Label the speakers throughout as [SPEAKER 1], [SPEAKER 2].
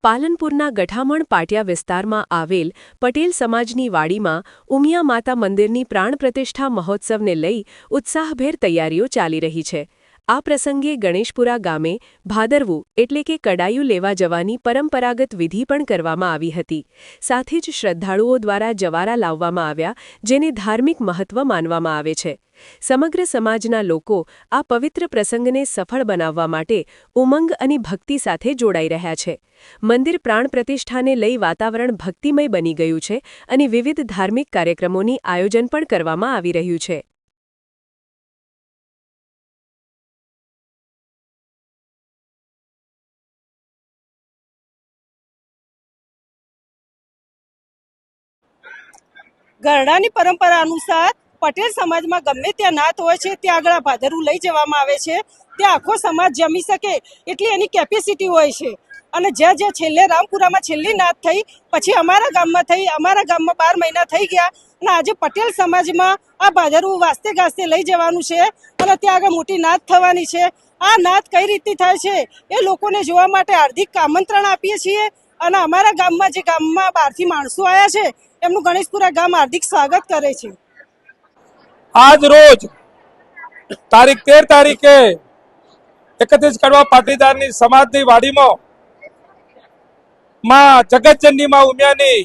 [SPEAKER 1] પાલનપુરના ગઠામણ પાટિયા વિસ્તારમાં આવેલ પટેલ સમાજની વાડીમાં ઉમિયા માતા મંદિરની પ્રાણ પ્રતિષ્ઠા મહોત્સવને લઈ ઉત્સાહભેર તૈયારીઓ ચાલી રહી છે। આ પ્રસંગે ગણેશપુરા ગામે ભાદરવું એટલે કે કડાયું લેવા જવાની પરંપરાગત વિધિ પણ કરવામાં આવી હતી। સાથે જ શ્રદ્ધાળુઓ દ્વારા જવારા લાવવામાં આવ્યા, જેને ધાર્મિક મહત્વ માનવામાં આવે છે। સમગ્ર સમાજના લોકો આ પવિત્ર પ્રસંગને સફળ બનાવવા માટે ઉમંગ અને ભક્તિ સાથે જોડાઈ રહ્યા છે। મંદિર પ્રાણ પ્રતિષ્ઠાને લઈ વાતાવરણ ભક્તિમય બની ગયું છે અને વિવિધ ધાર્મિક કાર્યક્રમોની આયોજન પણ કરવામાં આવી રહ્યું છે।
[SPEAKER 2] ઘરડાની પરંપરા અનુસાર પટેલ સમાજમાં ગમે ત્યાં નાત હોય છે ત્યાં આગળ ભાદરવું લઈ જવામાં આવે છે। ત્યાં આખો સમાજ જમી શકે એટલી એની કેપેસિટી હોય છે। અને જ્યાં જ્યાં છેલ્લે રામપુરામાં છેલ્લી નાત થઈ, પછી અમારા ગામમાં થઈ, અમારા ગામમાં 12 મહિના થઈ ગયા અને આજે પટેલ સમાજમાં આ ભાદરવું વાસ્તે ગાસ્તે લઈ જવાનું છે અને ત્યાં આગળ મોટી નાત થવાની છે। આ નાત કઈ રીતની થાય છે એ લોકોને જોવા માટે હાર્દિક આમંત્રણ આપીએ છીએ અને અમારા ગામમાં જે ગામમાં બહારથી માણસો આવ્યા છે એમનું ગણેશપુરા ગામ હાર્દિક સ્વાગત કરે છે।
[SPEAKER 3] આજ રોજ તારીખ 13 તારીખે 31 કડવા પાટીદારની સમાજની વાડીમાં માં જગતજનની માં ઉમિયાની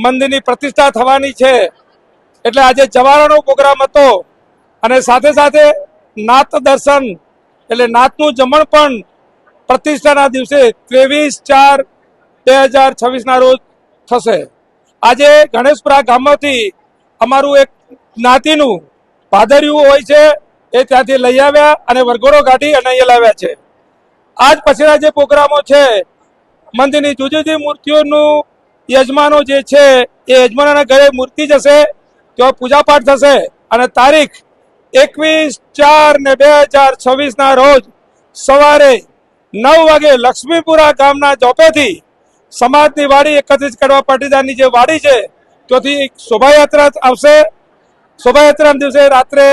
[SPEAKER 3] મંદિરની પ્રતિષ્ઠા થવાની છે। એટલે આજે જવારાનો પ્રોગ્રામ હતો અને સાથે સાથે નાત દર્શન એટલે નાતનું જમણ પણ પ્રતિષ્ઠાના દિવસે 23/4/2026 રોજ થશે। આજે ગણેશપુરા ગામમાંથી અમારું એક જ્ઞાતિનું ભાદરવું હોય છે એ ત્યાંથી લઈ આવ્યા અને વરઘોડો કાઢી અને અહીંયા લાવ્યા છે। આજ પછીના જે પ્રોગ્રામો છે, મંદિરની જુદી જુદી મૂર્તિઓનું યજમાનો જે છે એ યજમાનોના ઘરે મૂર્તિ જશે, ત્યાં પૂજાપાઠ થશે અને તારીખ 21/4/2026 રોજ સવારે 9 વાગે લક્ષ્મીપુરા ગામના ચોપેથી સમાજની વાડી 31 કડવા પાટીદારની જે વાડી છે ત્યાંથી શોભાયાત્રા આવશે। શોભાયાત્રાના દિવસે રાત્રે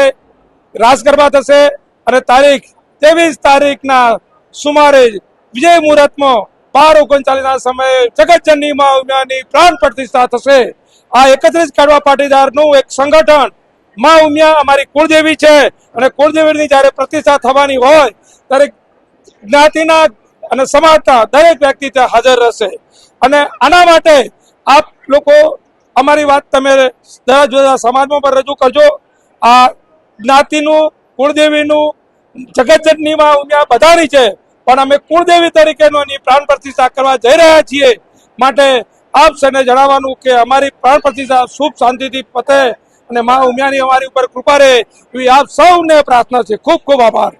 [SPEAKER 3] રાસ ગરબા થશે અને તારીખ 23 તારીખના સુમારે વિજય મુહૂર્તમાં 12:39 સમયે જગતજનની માં ઉમિયાની પ્રાણ પ્રતિષ્ઠા થશે। આ 31 કડવા પાટીદારનું એક સંગઠન માં ઉમિયા અમારી કુળદેવી છે અને કુળદેવીની જ્યારે પ્રતિષ્ઠા થવાની હોય ત્યારે જ્ઞાતિના અને સમાજના દરેક વ્યક્તિ ત્યાં હાજર રહેશે અને આના માટે આપ લોકો અમારી વાત તમે જુદા સમાજમાં પણ રજૂ કરજો। આ જ્ઞાતિનું, કુળદેવીનું, જગતજનની માં ઉમિયા બધાની છે, પણ અમે કુળદેવી તરીકેનો એની પ્રાણ પ્રતિષ્ઠા કરવા જઈ રહ્યા છીએ। માટે આપ સૌને જણાવવાનું કે અમારી પ્રાણ પ્રતિષ્ઠા શુભ શાંતિથી પતે અને માં ઉમિયાની અમારી ઉપર કૃપા રહે એવી આપ સૌને પ્રાર્થના છે। ખૂબ ખૂબ આભાર।